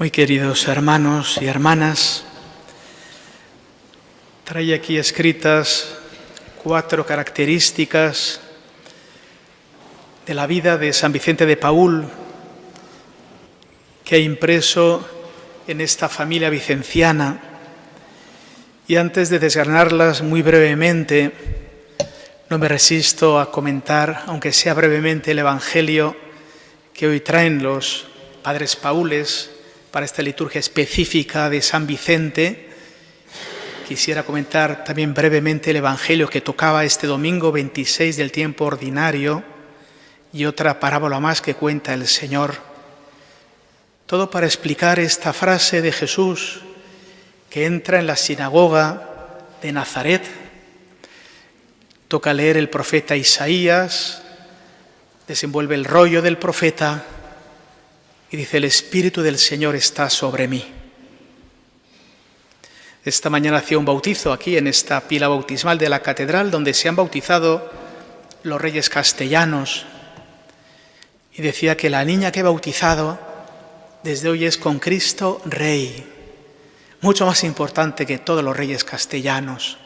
Muy queridos hermanos y hermanas, trae aquí escritas 4 características de la vida de San Vicente de Paúl que ha impreso en esta familia vicenciana. Y antes de desgranarlas muy brevemente, no me resisto a comentar, aunque sea brevemente, el Evangelio que hoy traen los padres paules para esta liturgia específica de San Vicente. Quisiera comentar también brevemente el Evangelio que tocaba este domingo 26 del tiempo ordinario y otra parábola más que cuenta el Señor. Todo para explicar esta frase de Jesús que entra en la sinagoga de Nazaret. Toca leer el profeta Isaías, desenvuelve el rollo del profeta y dice: el Espíritu del Señor está sobre mí. Esta mañana hacía un bautizo aquí en esta pila bautismal de la catedral donde se han bautizado los reyes castellanos, y decía que la niña que he bautizado desde hoy es con Cristo Rey, mucho más importante que todos los reyes castellanos.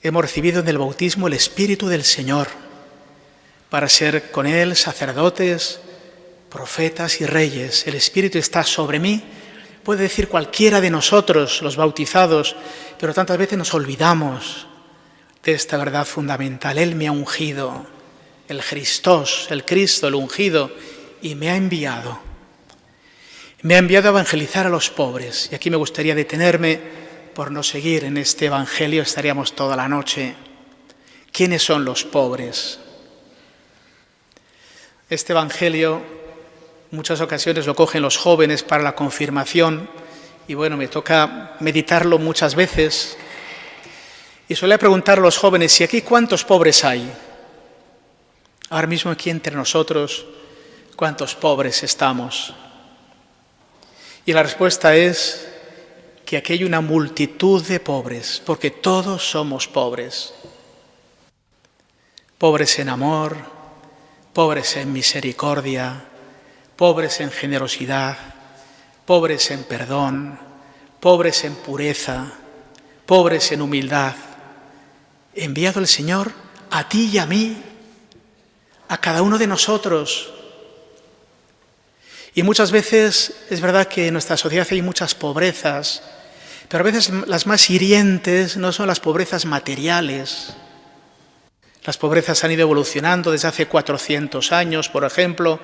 Hemos recibido en el bautismo el Espíritu del Señor para ser con Él sacerdotes, profetas y reyes. El Espíritu está sobre mí, puede decir cualquiera de nosotros, los bautizados, pero tantas veces nos olvidamos de esta verdad fundamental. Él me ha ungido, el Christos, el Cristo, el ungido, y me ha enviado. Me ha enviado a evangelizar a los pobres. Y aquí me gustaría detenerme por no seguir en este Evangelio, estaríamos toda la noche. ¿Quiénes son los pobres? Este Evangelio, muchas ocasiones lo cogen los jóvenes para la confirmación, y bueno, me toca meditarlo muchas veces. Y suele preguntar a los jóvenes: ¿y aquí cuántos pobres hay? Ahora mismo aquí entre nosotros, ¿cuántos pobres estamos? Y la respuesta es que aquí hay una multitud de pobres, porque todos somos pobres. Pobres en amor, pobres en misericordia, pobres en generosidad, pobres en perdón, pobres en pureza, pobres en humildad. Enviado el Señor a ti y a mí, a cada uno de nosotros. Y muchas veces es verdad que en nuestra sociedad hay muchas pobrezas, pero a veces las más hirientes no son las pobrezas materiales. Las pobrezas han ido evolucionando desde hace 400 años. Por ejemplo,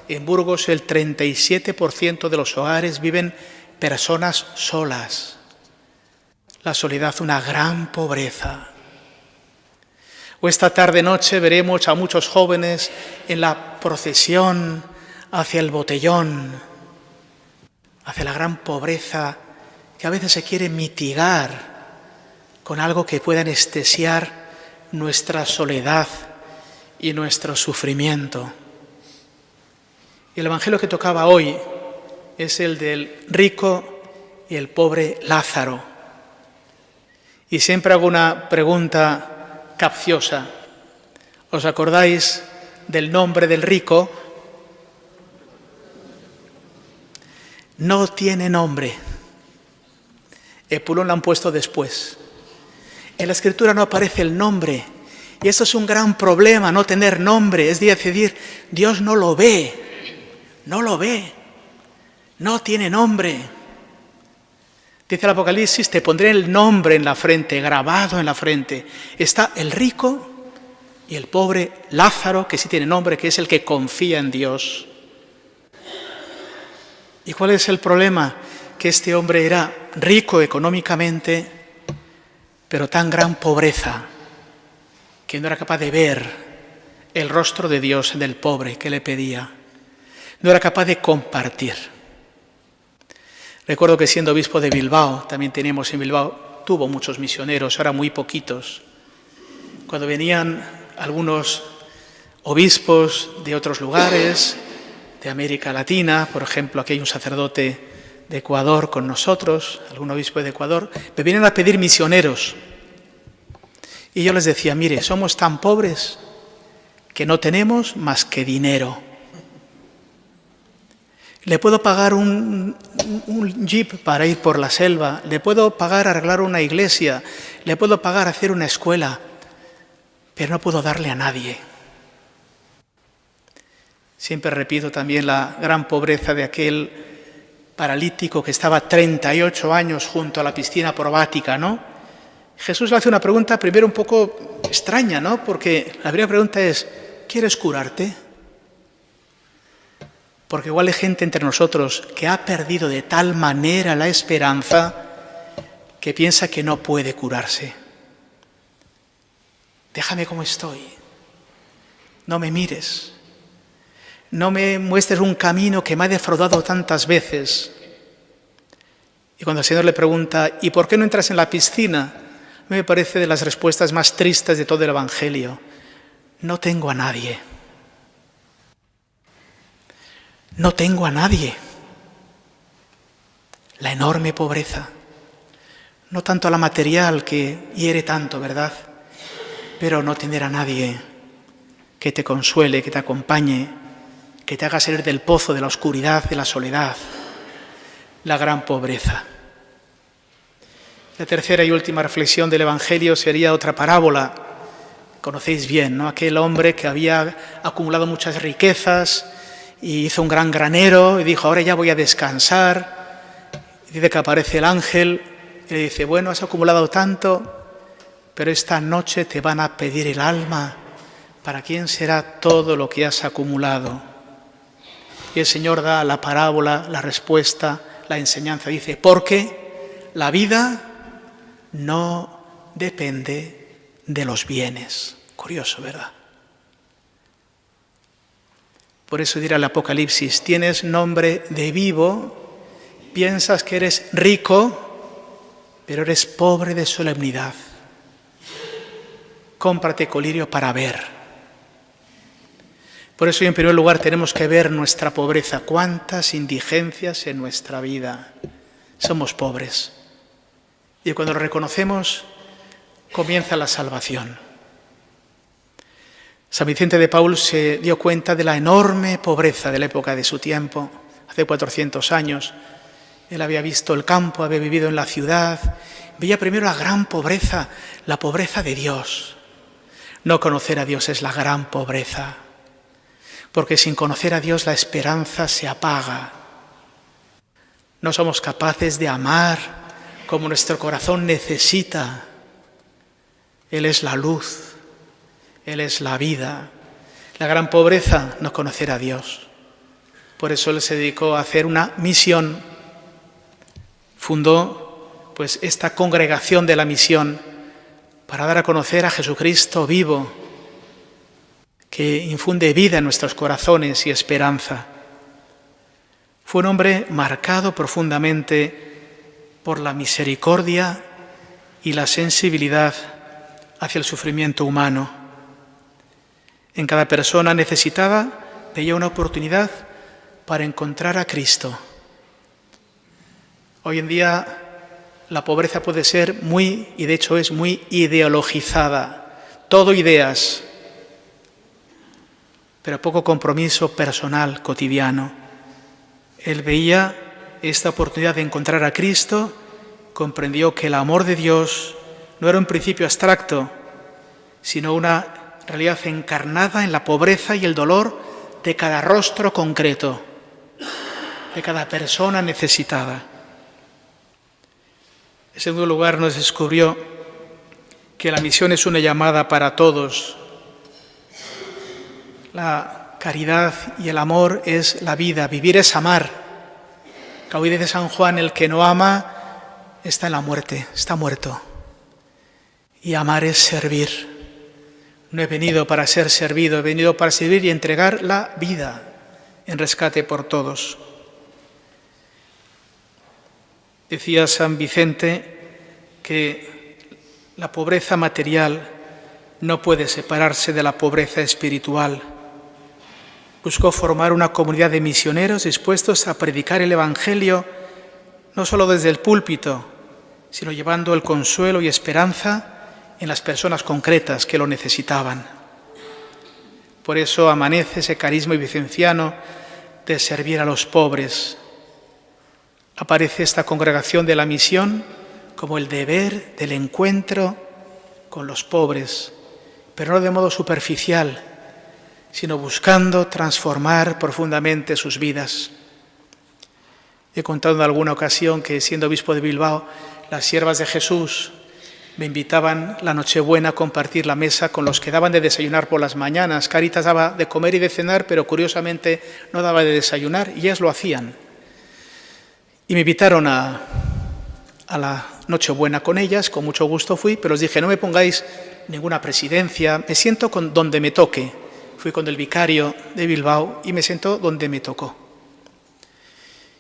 en Burgos el 37% de los hogares viven personas solas. La soledad, una gran pobreza. O esta tarde-noche veremos a muchos jóvenes en la procesión hacia el botellón, hacia la gran pobreza que a veces se quiere mitigar con algo que pueda anestesiar nuestra soledad y nuestro sufrimiento. Y el Evangelio que tocaba hoy es el del rico y el pobre Lázaro. Y siempre hago una pregunta capciosa. ¿Os acordáis del nombre del rico? No tiene nombre. Epulón lo han puesto después. En la Escritura no aparece el nombre. Y esto es un gran problema, no tener nombre. Es decir, Dios no lo ve. No lo ve. No tiene nombre. Dice el Apocalipsis: te pondré el nombre en la frente, grabado en la frente. Está el rico y el pobre Lázaro, que sí tiene nombre, que es el que confía en Dios. ¿Y cuál es el problema? Que este hombre era rico económicamente, pero tan gran pobreza que no era capaz de ver el rostro de Dios en el pobre que le pedía. No era capaz de compartir. Recuerdo que siendo obispo de Bilbao, también teníamos en Bilbao, tuvo muchos misioneros, ahora muy poquitos. Cuando venían algunos obispos de otros lugares, de América Latina, por ejemplo, aquí hay un sacerdote de Ecuador con nosotros, algún obispo de Ecuador, me vienen a pedir misioneros. Y yo les decía: mire, somos tan pobres que no tenemos más que dinero. Le puedo pagar un jeep para ir por la selva, le puedo pagar arreglar una iglesia, le puedo pagar hacer una escuela, pero no puedo darle a nadie. Siempre repito también la gran pobreza de aquel paralítico que estaba 38 años junto a la piscina probática, ¿no? Jesús le hace una pregunta primero un poco extraña, ¿no? Porque la primera pregunta es, ¿quieres curarte? Porque igual hay gente entre nosotros que ha perdido de tal manera la esperanza que piensa que no puede curarse. Déjame como estoy. No me mires. No me muestres un camino que me ha defraudado tantas veces. Y cuando el Señor le pregunta, ¿y por qué no entras en la piscina? Me parece de las respuestas más tristes de todo el Evangelio. No tengo a nadie. No tengo a nadie. La enorme pobreza. No tanto a la material que hiere tanto, ¿verdad? Pero no tener a nadie que te consuele, que te acompañe, que te haga salir del pozo de la oscuridad, de la soledad, la gran pobreza. La tercera y última reflexión del Evangelio sería otra parábola. Conocéis bien, ¿no? Aquel hombre que había acumulado muchas riquezas y hizo un gran granero y dijo, ahora ya voy a descansar. Y dice que aparece el ángel y le dice, bueno, has acumulado tanto, pero esta noche te van a pedir el alma. ¿Para quién será todo lo que has acumulado? Y el Señor da la parábola, la respuesta, la enseñanza. Dice, porque la vida no depende de los bienes. Curioso, ¿verdad? Por eso dirá el Apocalipsis, tienes nombre de vivo, piensas que eres rico, pero eres pobre de solemnidad. Cómprate colirio para ver. Por eso, en primer lugar, tenemos que ver nuestra pobreza. ¿Cuántas indigencias en nuestra vida? Somos pobres. Y cuando lo reconocemos, comienza la salvación. San Vicente de Paúl se dio cuenta de la enorme pobreza de la época de su tiempo, hace 400 años. Él había visto el campo, había vivido en la ciudad, veía primero la gran pobreza, la pobreza de Dios. No conocer a Dios es la gran pobreza. Porque sin conocer a Dios la esperanza se apaga. No somos capaces de amar como nuestro corazón necesita. Él es la luz, Él es la vida. La gran pobreza, no conocer a Dios. Por eso Él se dedicó a hacer una misión. Fundó pues esta congregación de la misión para dar a conocer a Jesucristo vivo, que infunde vida en nuestros corazones y esperanza. Fue un hombre marcado profundamente por la misericordia y la sensibilidad hacia el sufrimiento humano. En cada persona necesitada veía una oportunidad para encontrar a Cristo. Hoy en día la pobreza puede ser y de hecho es muy ideologizada. Todo ideas, pero poco compromiso personal, cotidiano. Él veía esta oportunidad de encontrar a Cristo, comprendió que el amor de Dios no era un principio abstracto, sino una realidad encarnada en la pobreza y el dolor de cada rostro concreto, de cada persona necesitada. En segundo lugar, nos descubrió que la misión es una llamada para todos. La caridad y el amor es la vida, vivir es amar. Como dice San Juan, el que no ama está en la muerte, está muerto. Y amar es servir. No he venido para ser servido, he venido para servir y entregar la vida en rescate por todos. Decía San Vicente que la pobreza material no puede separarse de la pobreza espiritual. Buscó formar una comunidad de misioneros dispuestos a predicar el Evangelio no solo desde el púlpito, sino llevando el consuelo y esperanza en las personas concretas que lo necesitaban. Por eso amanece ese carisma vicenciano de servir a los pobres. Aparece esta congregación de la misión como el deber del encuentro con los pobres, pero no de modo superficial, sino buscando transformar profundamente sus vidas. He contado en alguna ocasión que, siendo obispo de Bilbao, las siervas de Jesús me invitaban la Nochebuena a compartir la mesa con los que daban de desayunar por las mañanas. Cáritas daba de comer y de cenar, pero curiosamente no daba de desayunar, y ellas lo hacían. Y me invitaron a la Nochebuena con ellas, con mucho gusto fui, pero os dije, no me pongáis ninguna presidencia, me siento con donde me toque. Fui con el vicario de Bilbao y me sentó donde me tocó.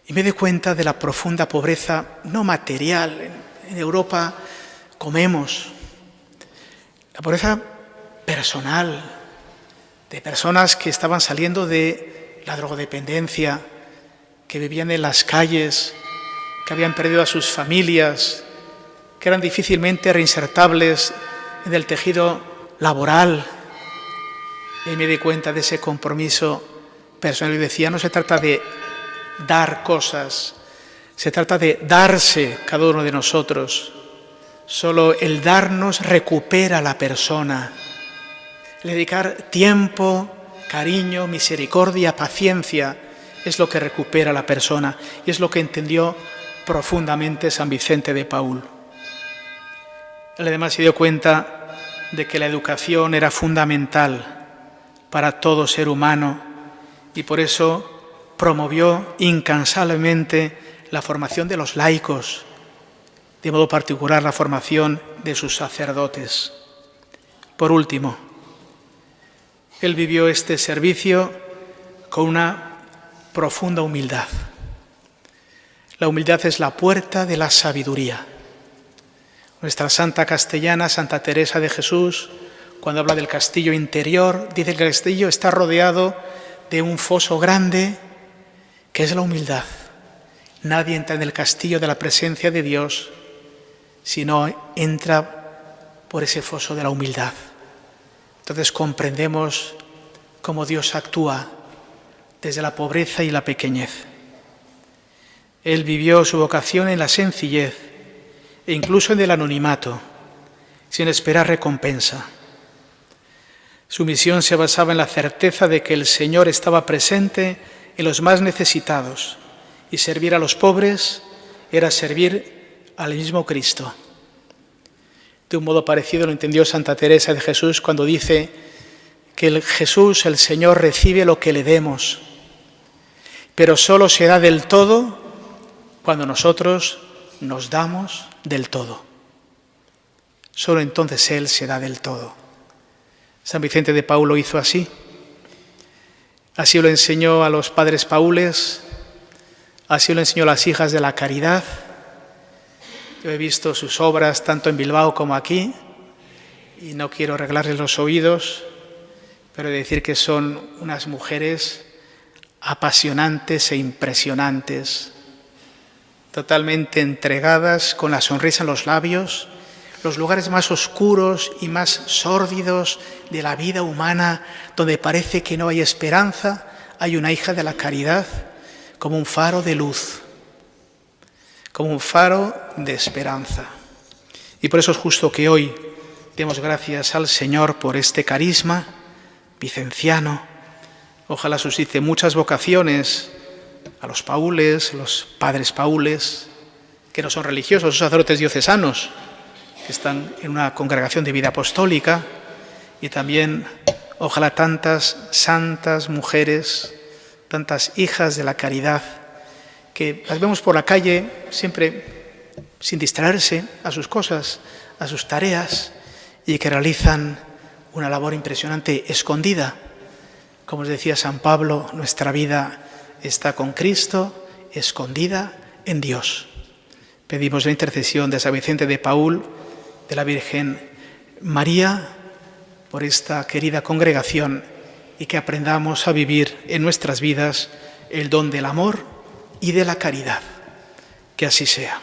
Y me di cuenta de la profunda pobreza, no material. En Europa comemos. La pobreza personal, de personas que estaban saliendo de la drogodependencia, que vivían en las calles, que habían perdido a sus familias, que eran difícilmente reinsertables en el tejido laboral. Y me di cuenta de ese compromiso personal y decía, no se trata de dar cosas, se trata de darse cada uno de nosotros. Solo el darnos recupera a la persona. El dedicar tiempo, cariño, misericordia, paciencia es lo que recupera a la persona y es lo que entendió profundamente San Vicente de Paúl. Él además se dio cuenta de que la educación era fundamental para todo ser humano y por eso promovió incansablemente la formación de los laicos, de modo particular la formación de sus sacerdotes. Por último, él vivió este servicio con una profunda humildad. La humildad es la puerta de la sabiduría. Nuestra santa castellana, Santa Teresa de Jesús, cuando habla del castillo interior, dice que el castillo está rodeado de un foso grande, que es la humildad. Nadie entra en el castillo de la presencia de Dios si no entra por ese foso de la humildad. Entonces comprendemos cómo Dios actúa desde la pobreza y la pequeñez. Él vivió su vocación en la sencillez e incluso en el anonimato, sin esperar recompensa. Su misión se basaba en la certeza de que el Señor estaba presente en los más necesitados, y servir a los pobres era servir al mismo Cristo. De un modo parecido lo entendió Santa Teresa de Jesús cuando dice que Jesús, el Señor, recibe lo que le demos, pero solo se da del todo cuando nosotros nos damos del todo. Solo entonces Él se da del todo. San Vicente de Paúl lo hizo así. Así lo enseñó a los padres paules, así lo enseñó a las hijas de la caridad. Yo he visto sus obras tanto en Bilbao como aquí y no quiero arreglarles los oídos, pero he de decir que son unas mujeres apasionantes e impresionantes, totalmente entregadas, con la sonrisa en los labios, los lugares más oscuros y más sórdidos de la vida humana, donde parece que no hay esperanza, hay una hija de la caridad como un faro de luz, como un faro de esperanza. Y por eso es justo que hoy demos gracias al Señor por este carisma vicenciano. Ojalá suscite muchas vocaciones a los paules, los padres paules, que no son religiosos, son sacerdotes diocesanos, que están en una congregación de vida apostólica, y también ojalá tantas santas mujeres, tantas hijas de la caridad, que las vemos por la calle siempre sin distraerse a sus cosas, a sus tareas, y que realizan una labor impresionante escondida. Como os decía San Pablo, nuestra vida está con Cristo, escondida en Dios. Pedimos la intercesión de San Vicente de Paúl, de la Virgen María, por esta querida congregación, y que aprendamos a vivir en nuestras vidas el don del amor y de la caridad. Que así sea.